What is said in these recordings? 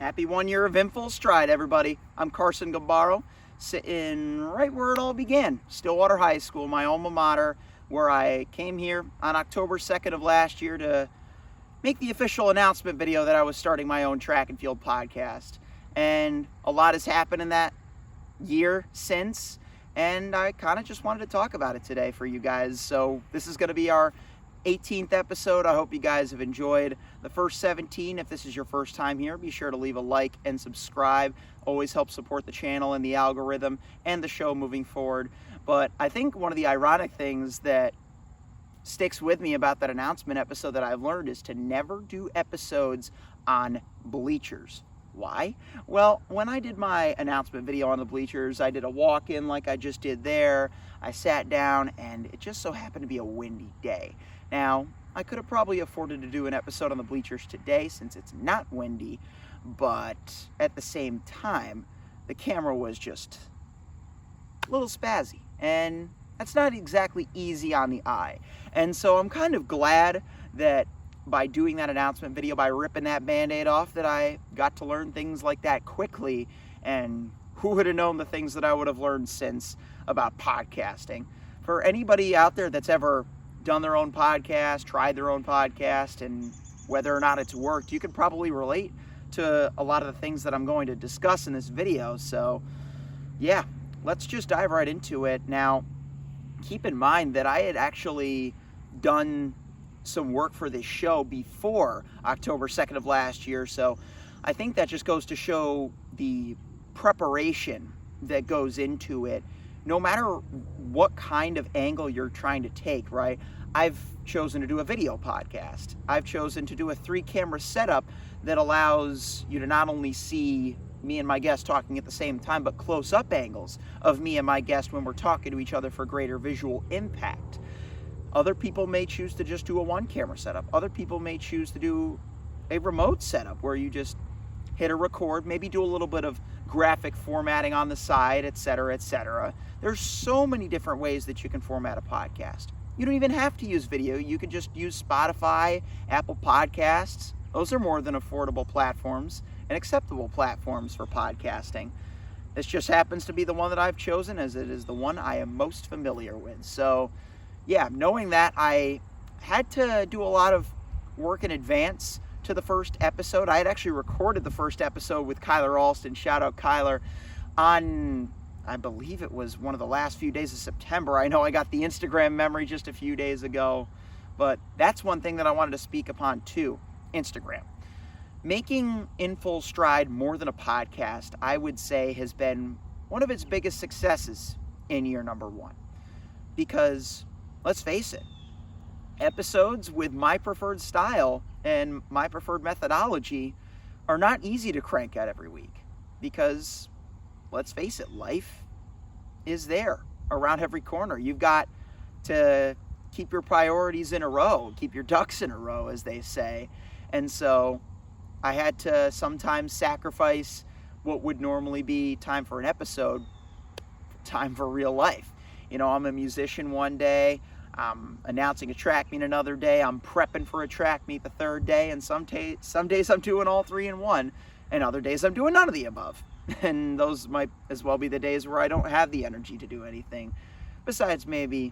Happy 1 year of In Full Stride, everybody. I'm Carson Gambaro, sitting right where it all began, Stillwater High School, my alma mater, where I came here on October 2nd of last year to make the official announcement video that I was starting my own track and field podcast. And a lot has happened in that year since, and I kind of just wanted to talk about it today for you guys. So this is going to be our 18th episode. I hope you guys have enjoyed the first 17. If this is your first time here, be sure to leave a like and subscribe. Always helps support the channel and the algorithm and the show moving forward. But I think one of the ironic things that sticks with me about that announcement episode that I've learned is to never do episodes on bleachers. Why? Well, when I did my announcement video on the bleachers, I did a walk-in like I just did there. I sat down and it just so happened to be a windy day. Now, I could have probably afforded to do an episode on the bleachers today since it's not windy, but at the same time, the camera was just a little spazzy, and that's not exactly easy on the eye. And so I'm kind of glad that by doing that announcement video, by ripping that Band-Aid off, that I got to learn things like that quickly, and who would have known the things that I would have learned since about podcasting. For anybody out there that's ever done their own podcast, tried their own podcast, and whether or not it's worked, you can probably relate to a lot of the things that I'm going to discuss in this video. So yeah, let's just dive right into it. Now, keep in mind that I had actually done some work for this show before October 2nd of last year, so I think that just goes to show the preparation that goes into it. No matter what kind of angle you're trying to take, right? I've chosen to do a video podcast. I've chosen to do a 3-camera setup that allows you to not only see me and my guest talking at the same time, but close-up angles of me and my guest when we're talking to each other for greater visual impact. Other people may choose to just do a 1-camera setup. Other people may choose to do a remote setup where you just hit a record, maybe do a little bit of graphic formatting on the side, etc., etc. There's so many different ways that you can format a podcast. You don't even have to use video. You can just use Spotify, Apple Podcasts. Those are more than affordable platforms and acceptable platforms for podcasting. This just happens to be the one that I've chosen, as it is the one I am most familiar with. So yeah, knowing that, I had to do a lot of work in advance to the first episode. I had actually recorded the first episode with Kyler Alston, shout out Kyler, on, I believe it was one of the last few days of September. I know I got the Instagram memory just a few days ago, but that's one thing that I wanted to speak upon too, Instagram. Making In Full Stride more than a podcast, I would say, has been one of its biggest successes in year number 1. Because, let's face it, episodes with my preferred style and my preferred methodology are not easy to crank out every week, because let's face it, life is there around every corner. You've got to keep your priorities in a row, keep your ducks in a row, as they say. And so I had to sometimes sacrifice what would normally be time for an episode, time for real life. You know, I'm a musician one day, I'm announcing a track meet another day, I'm prepping for a track meet the third day, and some days I'm doing all 3 in one, and other days I'm doing none of the above. And those might as well be the days where I don't have the energy to do anything besides maybe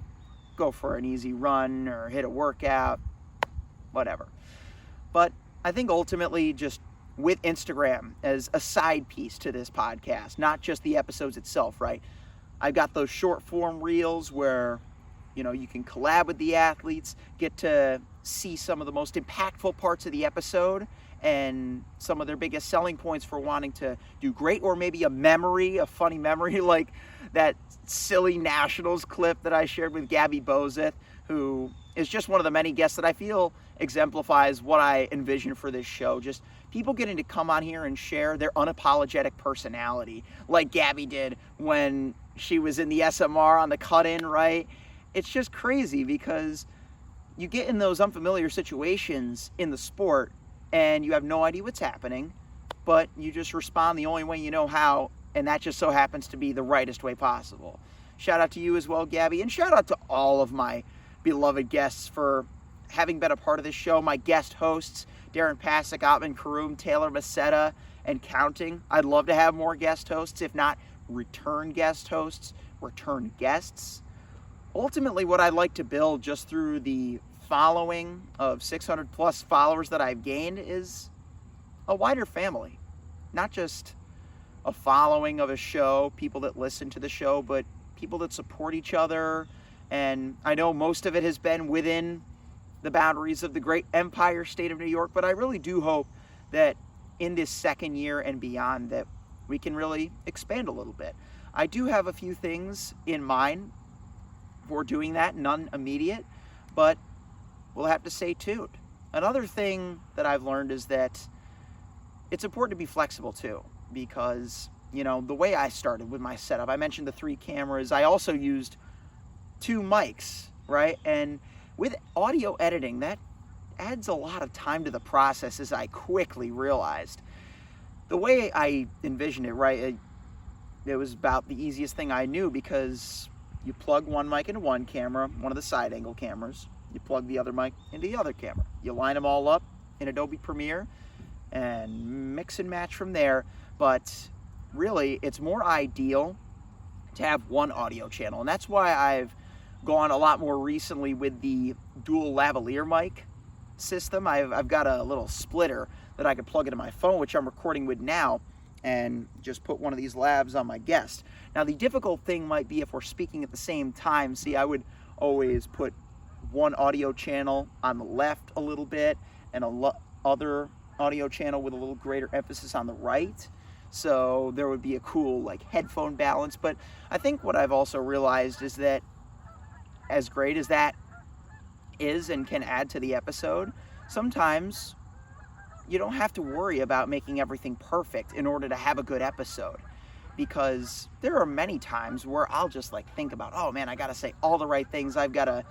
go for an easy run or hit a workout, whatever. But I think ultimately, just with Instagram as a side piece to this podcast, not just the episodes itself, right? I've got those short form reels where, you know, you can collab with the athletes, get to see some of the most impactful parts of the episode and some of their biggest selling points for wanting to do great, or maybe a funny memory like that silly Nationals clip that I shared with Gabby Bozeth, who is just one of the many guests that I feel exemplifies what I envision for this show. Just people getting to come on here and share their unapologetic personality, like Gabby did when she was in the SMR on the cut-in, right? It's just crazy because you get in those unfamiliar situations in the sport and you have no idea what's happening, but you just respond the only way you know how, and that just so happens to be the rightest way possible. Shout out to you as well, Gabby, and shout out to all of my beloved guests for having been a part of this show, my guest hosts, Darren Pasick, Otman Karoum, Taylor Macetta, and counting. I'd love to have more guest hosts, if not return guest hosts, return guests. Ultimately, what I'd like to build just through the following of 600 plus followers that I've gained is a wider family. Not just a following of a show, people that listen to the show, but people that support each other. And I know most of it has been within the boundaries of the great empire state of New York, but I really do hope that in this second year and beyond that we can really expand a little bit. I do have a few things in mind for doing that, none immediate, but we'll have to stay tuned. Another thing that I've learned is that it's important to be flexible too, because, you know, the way I started with my setup, I mentioned the 3 cameras. I also used 2 mics, right? And with audio editing, that adds a lot of time to the process, as I quickly realized. The way I envisioned it, right, it was about the easiest thing I knew, because you plug one mic into one camera, one of the side angle cameras, you plug the other mic into the other camera. You line them all up in Adobe Premiere and mix and match from there. But really, it's more ideal to have one audio channel. And that's why I've gone a lot more recently with the dual lavalier mic system. I've got a little splitter that I could plug into my phone, which I'm recording with now, and just put one of these lavs on my guest. Now, the difficult thing might be if we're speaking at the same time. See, I would always put one audio channel on the left a little bit and other audio channel with a little greater emphasis on the right. So there would be a cool like headphone balance. But I think what I've also realized is that as great as that is and can add to the episode, sometimes you don't have to worry about making everything perfect in order to have a good episode. Because there are many times where I'll just like think about, oh man, I gotta say all the right things. I've gotta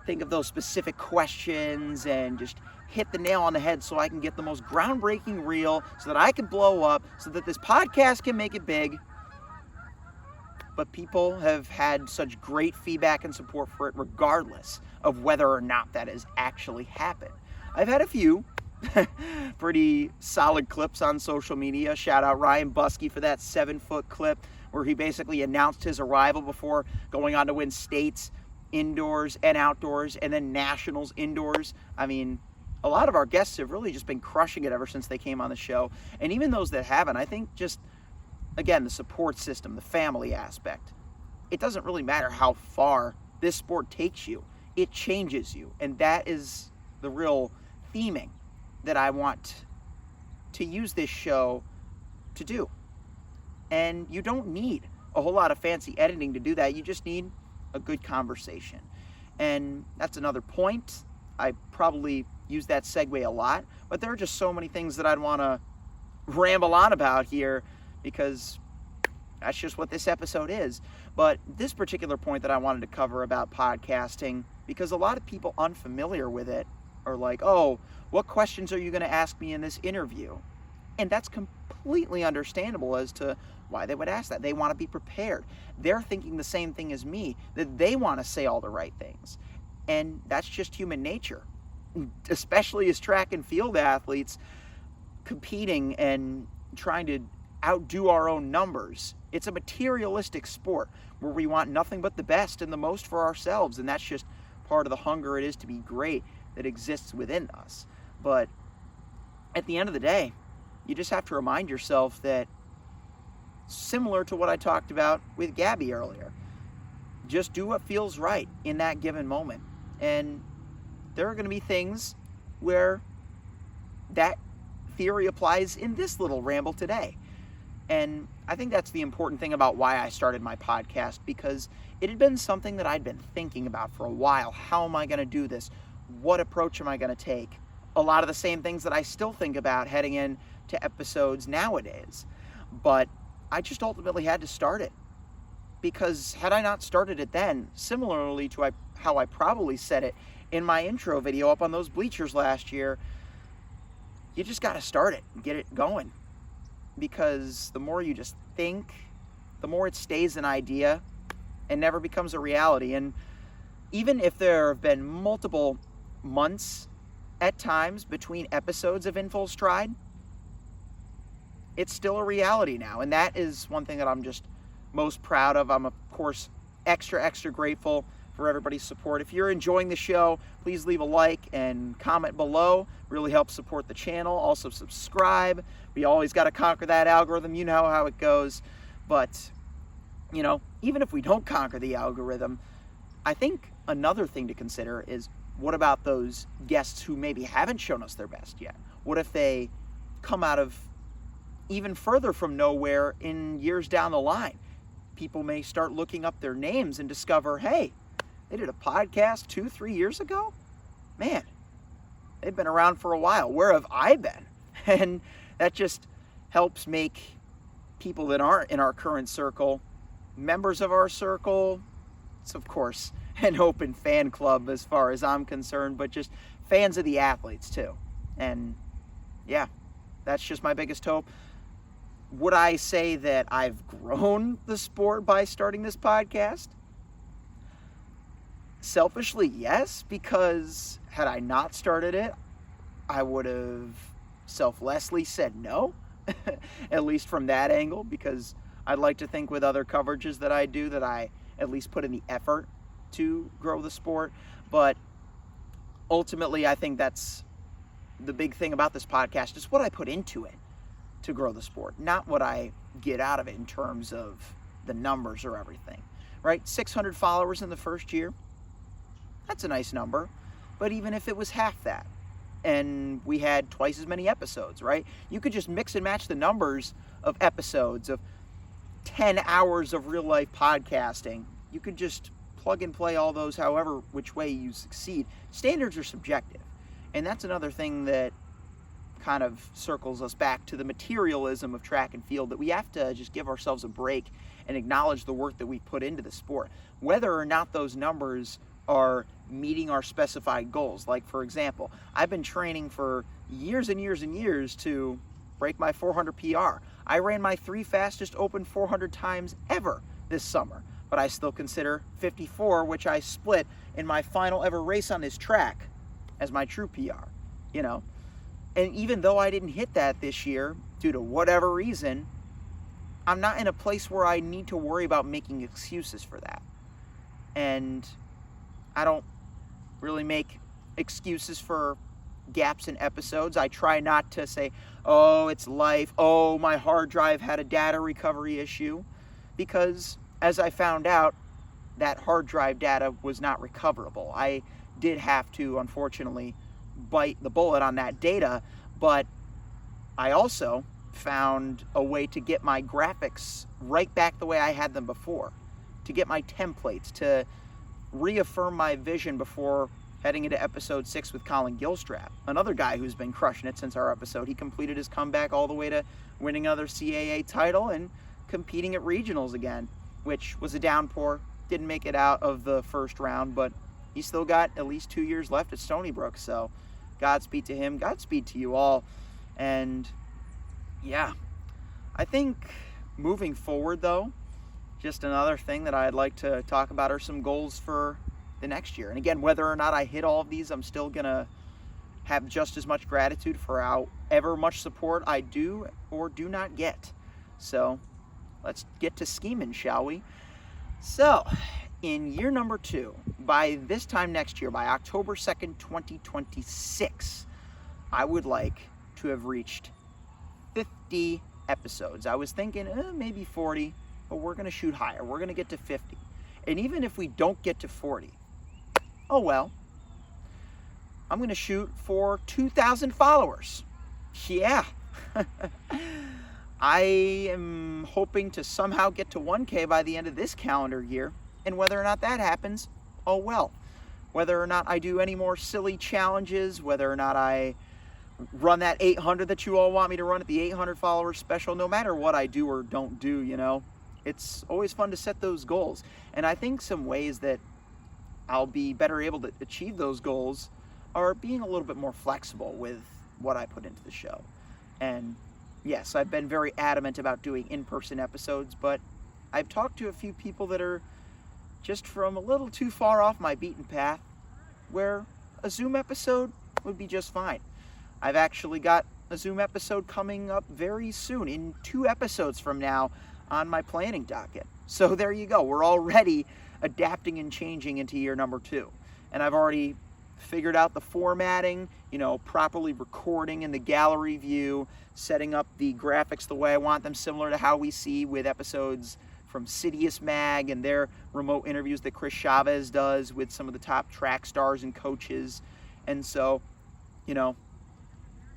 think of those specific questions and just hit the nail on the head so I can get the most groundbreaking reel, so that I can blow up, so that this podcast can make it big. But people have had such great feedback and support for it, regardless of whether or not that has actually happened. I've had a few pretty solid clips on social media. Shout out Ryan Buskey for that 7-foot clip where he basically announced his arrival before going on to win states indoors and outdoors, and then nationals indoors. I mean, a lot of our guests have really just been crushing it ever since they came on the show. And even those that haven't, I think just, again, the support system, the family aspect. It doesn't really matter how far this sport takes you. It changes you. And that is the real theming that I want to use this show to do. And you don't need a whole lot of fancy editing to do that. You just need a good conversation. And that's another point. I probably use that segue a lot, but there are just so many things that I'd want to ramble on about here, because that's just what this episode is. But this particular point that I wanted to cover about podcasting, because a lot of people unfamiliar with it are like, oh, what questions are you going to ask me in this interview? And that's completely understandable as to why they would ask that. They want to be prepared. They're thinking the same thing as me, that they want to say all the right things. And that's just human nature, especially as track and field athletes competing and trying to outdo our own numbers. It's a materialistic sport where we want nothing but the best and the most for ourselves. And that's just part of the hunger it is to be great that exists within us. But at the end of the day, you just have to remind yourself that, similar to what I talked about with Gabby earlier, just do what feels right in that given moment. And there are going to be things where that theory applies in this little ramble today. And I think that's the important thing about why I started my podcast, because it had been something that I'd been thinking about for a while. How am I going to do this? What approach am I going to take? A lot of the same things that I still think about heading into episodes nowadays. But I just ultimately had to start it, because had I not started it then, similarly to how I probably said it in my intro video up on those bleachers last year, you just got to start it and get it going. Because the more you just think, the more it stays an idea and never becomes a reality. And even if there have been multiple months at times between episodes of In Full Stride, it's still a reality now. And that is one thing that I'm just most proud of. I'm, of course, extra grateful for everybody's support. If you're enjoying the show, please leave a like and comment below. Really helps support the channel. Also subscribe. We always got to conquer that algorithm. You know how it goes. But, you know, even if we don't conquer the algorithm, I think another thing to consider is, what about those guests who maybe haven't shown us their best yet? What if they come out of even further from nowhere in years down the line? People may start looking up their names and discover, hey, they did a podcast 2-3 years ago? Man, they've been around for a while. Where have I been? And that just helps make people that aren't in our current circle members of our circle. It's, of course, an open fan club as far as I'm concerned, but just fans of the athletes too. And yeah, that's just my biggest hope. Would I say that I've grown the sport by starting this podcast? Selfishly, yes, because had I not started it, I would have selflessly said no, at least from that angle, because I'd like to think with other coverages that I do that I at least put in the effort to grow the sport. But ultimately, I think that's the big thing about this podcast, is what I put into it to grow the sport, not what I get out of it in terms of the numbers or everything, right? 600 followers in the first year, that's a nice number. But even if it was half that and we had twice as many episodes, right? You could just mix and match the numbers of episodes of 10 hours of real life podcasting. You could just plug and play all those however which way you succeed. Standards are subjective. And that's another thing that kind of circles us back to the materialism of track and field, that we have to just give ourselves a break and acknowledge the work that we put into the sport, whether or not those numbers are meeting our specified goals. Like, for example, I've been training for years and years and years to break my 400 PR. I ran my 3 fastest open 400 times ever this summer, but I still consider 54, which I split in my final ever race on this track, as my true PR, you know. And even though I didn't hit that this year, due to whatever reason, I'm not in a place where I need to worry about making excuses for that. And I don't really make excuses for gaps in episodes. I try not to say, oh, it's life, oh, my hard drive had a data recovery issue, because as I found out, that hard drive data was not recoverable. I did have to, unfortunately, bite the bullet on that data, but I also found a way to get my graphics right back the way I had them before, to get my templates, to reaffirm my vision before heading into episode 6 with Colin Gilstrap, another guy who's been crushing it since our episode. He completed his comeback all the way to winning another CAA title and competing at regionals again, which was a downpour. Didn't make it out of the first round, but he's still got at least 2 years left at Stony Brook, so Godspeed to him, Godspeed to you all. And yeah, I think moving forward though, just another thing that I'd like to talk about are some goals for the next year. And again, whether or not I hit all of these, I'm still gonna have just as much gratitude for however much support I do or do not get. So let's get to scheming, shall we? So in year number 2, by this time next year, by October 2nd, 2026, I would like to have reached 50 episodes. I was thinking maybe 40, but we're going to shoot higher. We're going to get to 50. And even if we don't get to 40, oh well, I'm going to shoot for 2,000 followers. Yeah. I am hoping to somehow get to 1K by the end of this calendar year. And whether or not that happens, oh well. Whether or not I do any more silly challenges, whether or not I run that 800 that you all want me to run at the 800 followers special, no matter what I do or don't do, you know, it's always fun to set those goals. And I think some ways that I'll be better able to achieve those goals are being a little bit more flexible with what I put into the show. And yes, I've been very adamant about doing in-person episodes, but I've talked to a few people that are just from a little too far off my beaten path, where a Zoom episode would be just fine. I've actually got a Zoom episode coming up very soon, in 2 episodes from now, on my planning docket. So there you go. We're already adapting and changing into year number 2. And I've already figured out the formatting, properly recording in the gallery view, setting up the graphics the way I want them, similar to how we see with episodes from Sidious Mag and their remote interviews that Chris Chavez does with some of the top track stars and coaches. And so,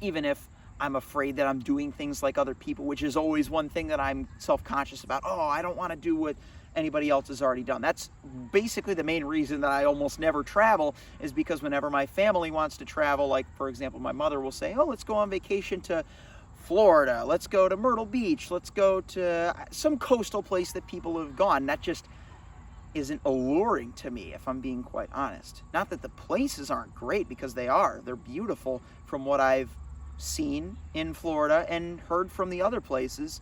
even if I'm afraid that I'm doing things like other people, which is always one thing that I'm self-conscious about. I don't want to do what anybody else has already done. That's basically the main reason that I almost never travel, is because whenever my family wants to travel, like for example, my mother will say, let's go on vacation to Florida, let's go to Myrtle Beach, let's go to some coastal place that people have gone. That just isn't alluring to me, if I'm being quite honest. Not that the places aren't great, because they are. They're beautiful from what I've seen in Florida and heard from the other places.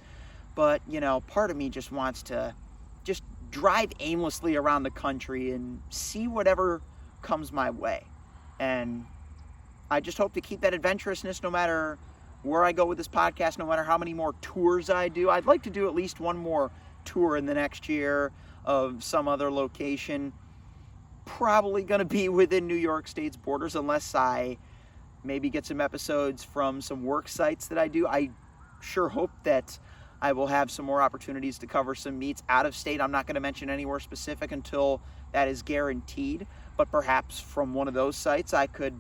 But, part of me just wants to just drive aimlessly around the country and see whatever comes my way. And I just hope to keep that adventurousness no matter where I go with this podcast, no matter how many more tours I do. I'd like to do at least one more tour in the next year of some other location. Probably going to be within New York State's borders, unless I maybe get some episodes from some work sites that I do. I sure hope that I will have some more opportunities to cover some meets out of state. I'm not going to mention anywhere specific until that is guaranteed, but perhaps from one of those sites I could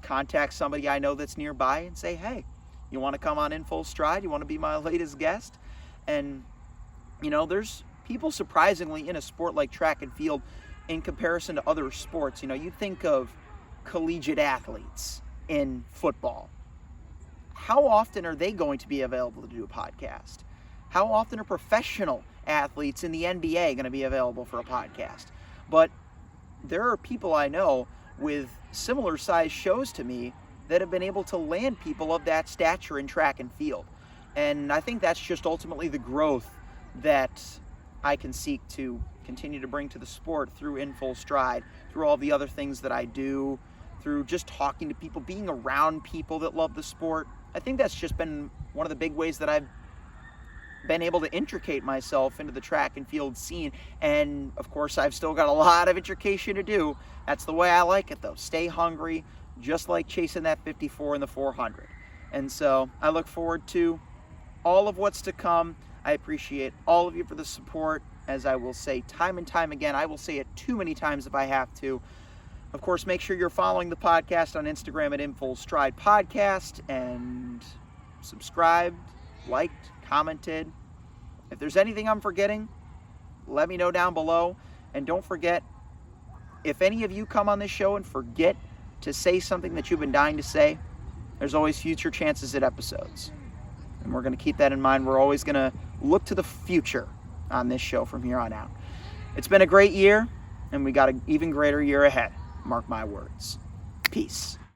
contact somebody I know that's nearby and say, hey, you want to come on In Full Stride? You want to be my latest guest? And, there's people surprisingly in a sport like track and field, in comparison to other sports. You think of collegiate athletes in football. How often are they going to be available to do a podcast? How often are professional athletes in the NBA going to be available for a podcast? But there are people I know with similar sized shows to me that have been able to land people of that stature in track and field. And I think that's just ultimately the growth that I can seek to continue to bring to the sport through In Full Stride, through all the other things that I do, through just talking to people, being around people that love the sport. I think that's just been one of the big ways that I've been able to intricate myself into the track and field scene. And of course, I've still got a lot of intrication to do. That's the way I like it, though. Stay hungry, just like chasing that 54 in the 400. And so I look forward to all of what's to come. I appreciate all of you for the support. As I will say time and time again, I will say it too many times if I have to. Of course, make sure you're following the podcast on Instagram at In Full Stride Podcast, and subscribed, liked, commented. If there's anything I'm forgetting, let me know down below. And don't forget, if any of you come on this show and forget to say something that you've been dying to say, there's always future chances at episodes. And we're going to keep that in mind. We're always going to look to the future on this show from here on out. It's been a great year, and we got an even greater year ahead. Mark my words. Peace.